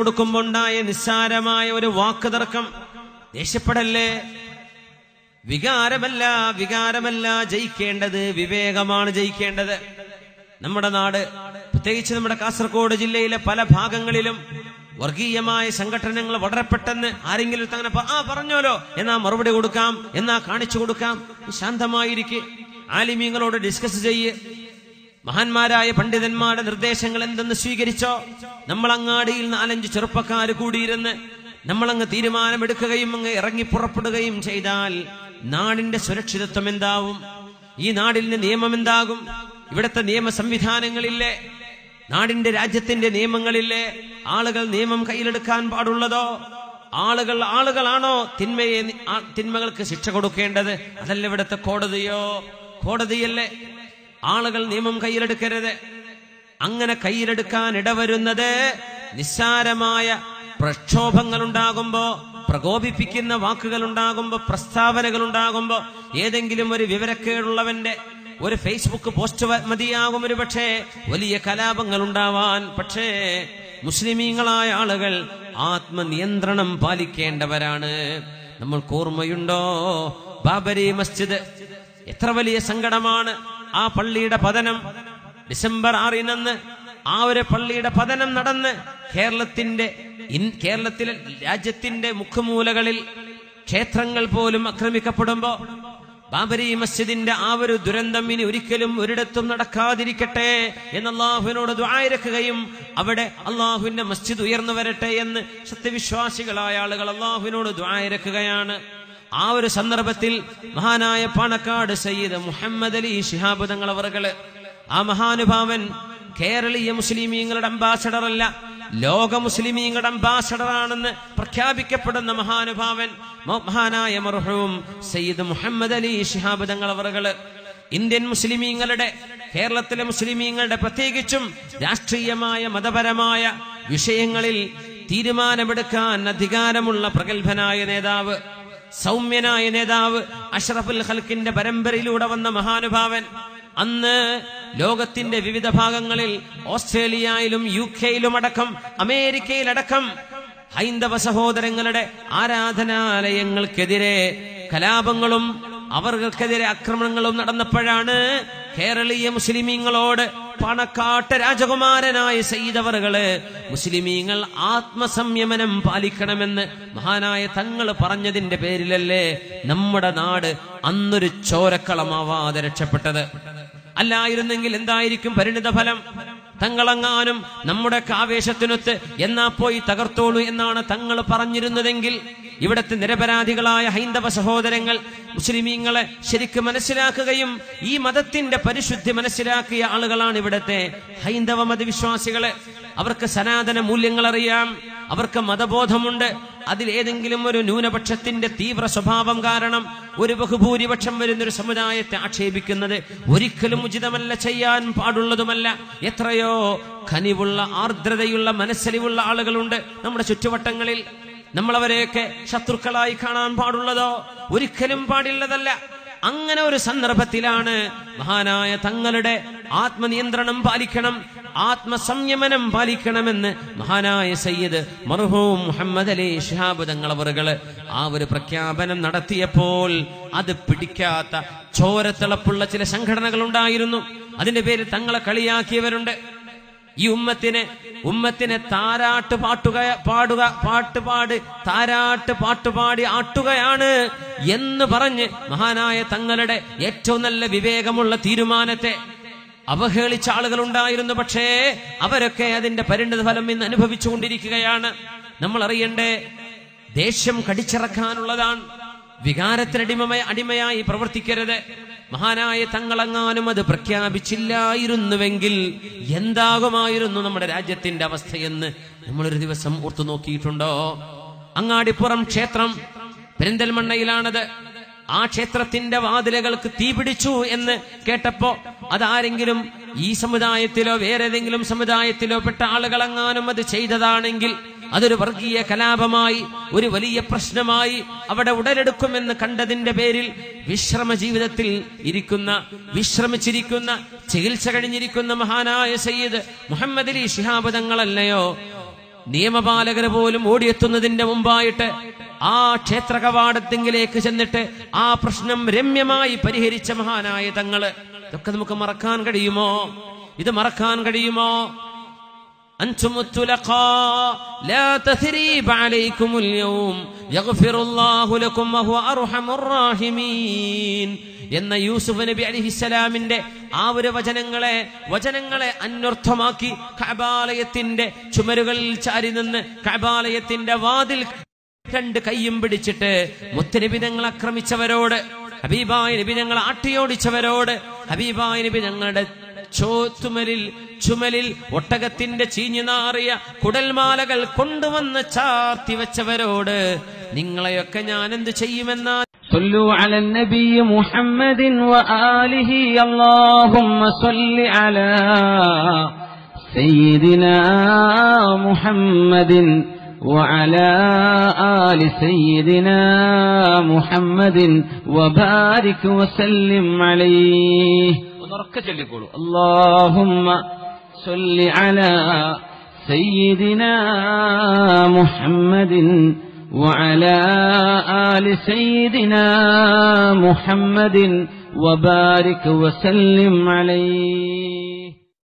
കൊടുക്കുമ്പോണ്ടായ നിസ്സാരമായ ഒരു വാക്ക് തർക്കം, ദേഷ്യപ്പെടല്ലേ. വികാരമല്ല ജയിക്കേണ്ടത്, വിവേകമാണ് ജയിക്കേണ്ടത്. നമ്മുടെ നാട്, പ്രത്യേകിച്ച് നമ്മുടെ കാസർഗോഡ് ജില്ലയിലെ പല ഭാഗങ്ങളിലും വർഗീയമായ സംഘടനകൾ വളരെ പെട്ടെന്ന് ആരെങ്കിലും അങ്ങനെ പറഞ്ഞോലോ എന്നാ മറുപടി കൊടുക്കാം, എന്നാ കാണിച്ചു കൊടുക്കാം. ശാന്തമായിരിക്കെ, ആലിമീങ്ങളോട് ഡിസ്കസ് ചെയ്യ്. മഹാന്മാരായ പണ്ഡിതന്മാരുടെ നിർദ്ദേശങ്ങൾ എന്തെന്ന് സ്വീകരിച്ചോ. നമ്മൾ അങ്ങാടിയിൽ 4-5 ചെറുപ്പക്കാർ കൂടിയിരുന്ന് നമ്മളങ്ങ് തീരുമാനമെടുക്കുകയും അങ്ങ് ഇറങ്ങി പുറപ്പെടുകയും ചെയ്താൽ നാടിന്റെ സുരക്ഷിതത്വം എന്താവും? ഈ നാടിന്റെ നിയമം എന്താകും? ഇവിടുത്തെ നിയമ സംവിധാനങ്ങളില്ലേ? നാടിന്റെ രാജ്യത്തിന്റെ നിയമങ്ങളില്ലേ? ആളുകൾ നിയമം കയ്യിലെടുക്കാൻ പാടുള്ളതോ? ആളുകളാണോ തിന്മകൾക്ക് ശിക്ഷ കൊടുക്കേണ്ടത്? അതല്ല ഇവിടുത്തെ കോടതിയല്ലേ? ആളുകൾ നിയമം കയ്യിലെടുക്കരുത്. അങ്ങനെ കയ്യിലെടുക്കാൻ ഇടവരുന്നത് നിസ്സാരമായ പ്രക്ഷോഭങ്ങൾ ഉണ്ടാകുമ്പോ, പ്രകോപിപ്പിക്കുന്ന വാക്കുകൾ ഉണ്ടാകുമ്പോ, പ്രസ്താവനകൾ ഉണ്ടാകുമ്പോ, ഏതെങ്കിലും ഒരു വിവരക്കേടുള്ളവന്റെ ഒരു ഫേസ്ബുക്ക് പോസ്റ്റ് മതിയാകും ഒരു പക്ഷേ വലിയ കലാപങ്ങൾ ഉണ്ടാവാൻ. പക്ഷേ മുസ്ലിമീങ്ങളായ ആളുകൾ ആത്മനിയന്ത്രണം പാലിക്കേണ്ടവരാണ്. നമ്മൾക്ക് ഓർമ്മയുണ്ടോ ബാബരി മസ്ജിദ്? എത്ര വലിയ സങ്കടമാണ് ആ പള്ളിയുടെ പതനം. ഡിസംബർ 6 ആ ഒരു പള്ളിയുടെ പതനം നടന്ന് കേരളത്തിലെ രാജ്യത്തിന്റെ മുഖമൂലകളിൽ ക്ഷേത്രങ്ങൾ പോലും ആക്രമിക്കപ്പെടുമ്പോ ബാബരി മസ്ജിദിന്റെ ആ ഒരു ദുരന്തം ഇനി ഒരിക്കലും ഒരിടത്തും നടക്കാതിരിക്കട്ടെ എന്ന് അള്ളാഹുവിനോട് ദുആയിരക്കുകയും അവിടെ അള്ളാഹുവിന്റെ മസ്ജിദ് ഉയർന്നു വരട്ടെ എന്ന് സത്യവിശ്വാസികളായ ആളുകൾ അള്ളാഹുവിനോട് ദുആയിരക്കുകയാണ്. ആ ഒരു സന്ദർഭത്തിൽ മഹാനായ പാണക്കാട് സയ്യിദ് മുഹമ്മദ് അലി ശിഹാബ് തങ്ങൾ അവറുകള്, ആ മഹാനുഭാവൻ കേരളീയ മുസ്ലിമീങ്ങളുടെ അംബാസഡർ അല്ല, ലോക മുസ്ലിമീങ്ങളുടെ അംബാസഡറാണെന്ന് പ്രഖ്യാപിക്കപ്പെടുന്ന മഹാനുഭാവൻ മഹാനായ മർഹൂം സയ്യിദ് മുഹമ്മദ് അലി ശിഹാബ് തങ്ങൾ അവറുകള് ഇന്ത്യൻ മുസ്ലിമീങ്ങളുടെ, കേരളത്തിലെ മുസ്ലിമീങ്ങളുടെ പ്രത്യേകിച്ചും രാഷ്ട്രീയമായ മതപരമായ വിഷയങ്ങളിൽ തീരുമാനമെടുക്കാൻ അധികാരമുള്ള പ്രഗത്ഭനായ നേതാവ്, സൗമ്യനായ നേതാവ്, അഷ്റഫുൽ ഖൽക്കിന്റെ പരമ്പരയിലൂടെ വന്ന മഹാനുഭാവൻ. അന്ന് ലോകത്തിന്റെ വിവിധ ഭാഗങ്ങളിൽ, ഓസ്ട്രേലിയയിലും UK-യിലും അടക്കം അമേരിക്കയിലടക്കം ഹൈന്ദവ സഹോദരങ്ങളുടെ ആരാധനാലയങ്ങൾക്കെതിരെ കലാപങ്ങളും അവർക്കെതിരെ ആക്രമണങ്ങളും നടന്നപ്പോഴാണ് കേരളീയ മുസ്ലിമീങ്ങളോട് പണക്കാട്ട് രാജകുമാരനായ സയ്യിദ് അവറുകള് മുസ്ലിമീങ്ങൾ ആത്മസംയമനം പാലിക്കണമെന്ന് മഹാനായ തങ്ങൾ പറഞ്ഞതിന്റെ പേരിലല്ലേ നമ്മുടെ നാട് അന്നൊരു ചോരക്കളമാവാതെ രക്ഷപ്പെട്ടത്. അല്ലായിരുന്നെങ്കിൽ എന്തായിരിക്കും പരിണിത ഫലം? തങ്ങളെങ്ങാനും നമ്മുടെ ആവേശത്തിനൊത്ത് എന്നാ പോയി തകർത്തോളൂ എന്നാണ് തങ്ങൾ പറഞ്ഞിരുന്നതെങ്കിൽ ഇവിടുത്തെ നിരപരാധികളായ ഹൈന്ദവ സഹോദരങ്ങൾ മുസ്ലിമീങ്ങളെ ശരിക്കും മനസ്സിലാക്കുകയും ഈ മതത്തിന്റെ പരിശുദ്ധി മനസ്സിലാക്കിയ ആളുകളാണ് ഇവിടുത്തെ ഹൈന്ദവ മതവിശ്വാസികള്. അവർക്ക് സനാതന മൂല്യങ്ങൾ അറിയാം, അവർക്ക് മതബോധമുണ്ട്. അതിലേതെങ്കിലും ഒരു ന്യൂനപക്ഷത്തിന്റെ തീവ്ര സ്വഭാവം കാരണം ഒരു ബഹുഭൂരിപക്ഷം വരുന്നൊരു സമുദായത്തെ ആക്ഷേപിക്കുന്നത് ഒരിക്കലും ഉചിതമല്ല, ചെയ്യാൻ പാടുള്ളതുമല്ല. എത്രയോ കനിവുള്ള, ആർദ്രതയുള്ള, മനസ്സലിവുള്ള ആളുകളുണ്ട് നമ്മുടെ ചുറ്റുവട്ടങ്ങളിൽ. നമ്മളവരെയൊക്കെ ശത്രുക്കളായി കാണാൻ പാടുള്ളതോ? ഒരിക്കലും പാടുള്ളതല്ല. അങ്ങനെ ഒരു സന്ദർഭത്തിലാണ് മഹാനായ തങ്ങളുടെ ആത്മനിയന്ത്രണം പാലിക്കണം, ആത്മസംയമനം പാലിക്കണമെന്ന് മഹാനായ സയ്യിദ് മർഹൂം മുഹമ്മദ് അലി ശിഹാബ് തങ്ങൾ അവറുകള് ആ ഒരു പ്രഖ്യാപനം നടത്തിയപ്പോൾ അത് പിടിക്കാത്ത ചോരത്തിളപ്പുള്ള ചില സംഘടനകൾ ഉണ്ടായിരുന്നു. അതിന്റെ പേരിൽ തങ്ങളെ കളിയാക്കിയവരുണ്ട്. ഈ ഉമ്മത്തിനെ താരാട്ട് പാട്ടുപാടി ആട്ടുകയാണ് എന്ന് പറഞ്ഞ് മഹാനായ തങ്ങളുടെ ഏറ്റവും നല്ല വിവേകമുള്ള തീരുമാനത്തെ അവഹേളിച്ച ആളുകൾ ഉണ്ടായിരുന്നു. പക്ഷേ അവരൊക്കെ അതിന്റെ പരിണിത ഫലം ഇന്ന് അനുഭവിച്ചുകൊണ്ടിരിക്കുകയാണ്. നമ്മൾ അറിയണ്ടേ, ദേഷ്യം കടിച്ചിറക്കാനുള്ളതാണ്. വികാരത്തിനടിമയായി പ്രവർത്തിക്കരുത്. മഹാനായ തങ്ങളെങ്ങാനും അത് പ്രഖ്യാപിച്ചില്ലായിരുന്നുവെങ്കിൽ എന്താകുമായിരുന്നു നമ്മുടെ രാജ്യത്തിന്റെ അവസ്ഥയെന്ന് നമ്മളൊരു ദിവസം ഓർത്തു നോക്കിയിട്ടുണ്ടോ? അങ്ങാടിപ്പുറം ക്ഷേത്രം പെരിന്തൽമണ്ണയിലാണത്. ആ ക്ഷേത്രത്തിന്റെ വാതിലുകൾക്ക് തീപിടിച്ചു എന്ന് കേട്ടപ്പോ അതാരെങ്കിലും ഈ സമുദായത്തിലോ വേറെ ഏതെങ്കിലും സമുദായത്തിലോ പെട്ട ആളുകളെങ്ങാനും അത് ചെയ്തതാണെങ്കിൽ അതൊരു വർഗീയ കലാപമായി, ഒരു വലിയ പ്രശ്നമായി അവിടെ ഉടലെടുക്കുമെന്ന് കണ്ടതിന്റെ പേരിൽ വിശ്രമ ജീവിതത്തിൽ വിശ്രമിച്ചിരിക്കുന്ന, ചികിത്സ കഴിഞ്ഞിരിക്കുന്ന മഹാനായ സയ്യിദ് മുഹമ്മദ് അലി ശിഹാബ് തങ്ങളല്ലയോ നിയമപാലകർ പോലും ഓടിയെത്തുന്നതിന്റെ മുമ്പായിട്ട് ആ ക്ഷേത്ര കവാടത്തിങ്കിലേക്ക് ചെന്നിട്ട് ആ പ്രശ്നം രമ്യമായി പരിഹരിച്ച മഹാനായ തങ്ങള്. ഇതൊക്കെ നമുക്ക് മറക്കാൻ കഴിയുമോ? ഇത് മറക്കാൻ കഴിയുമോ? أنتم الطلقاء لا تثريب عليكم اليوم يغفر الله لكم وهو أرحم الراحمين എന്ന യൂസുഫ് നബി അലൈഹിസ്സലാമിന്റെ ആ ഒരു വചനങ്ങളെ അന്വർത്ഥമാക്കി കഅബാലയത്തിന്റെ ചുമരുകളിൽ ചാരി നിന്ന് കഅബാലയത്തിന്റെ വാതിൽ രണ്ട് കൈയും പിടിച്ചിട്ട് മുത്തനബി ഞങ്ങൾ ആക്രമിച്ചവരോട്, ഹബീബായ നബി ഞങ്ങൾ ആട്ടിയോടിച്ചവരോട്, ഹബീബായ നബി ഞങ്ങളുടെ ചുമലിൽ ഒട്ടകത്തിന്റെ ചീഞ്ഞു നാറിയ കുടൽമാലകൾ കൊണ്ടുവന്ന് ചാർത്തി വെച്ചവരോട് നിങ്ങളെയൊക്കെ ഞാൻ എന്ത് ചെയ്യുമെന്നാ. صلوا على النبي محمد وآله اللهم صل على سيدنا محمد وعلى آل سيدنا محمد وبارك وسلم عليه. اللهم صل على سيدنا محمد وعلى آل سيدنا محمد وبارك وسلم عليه.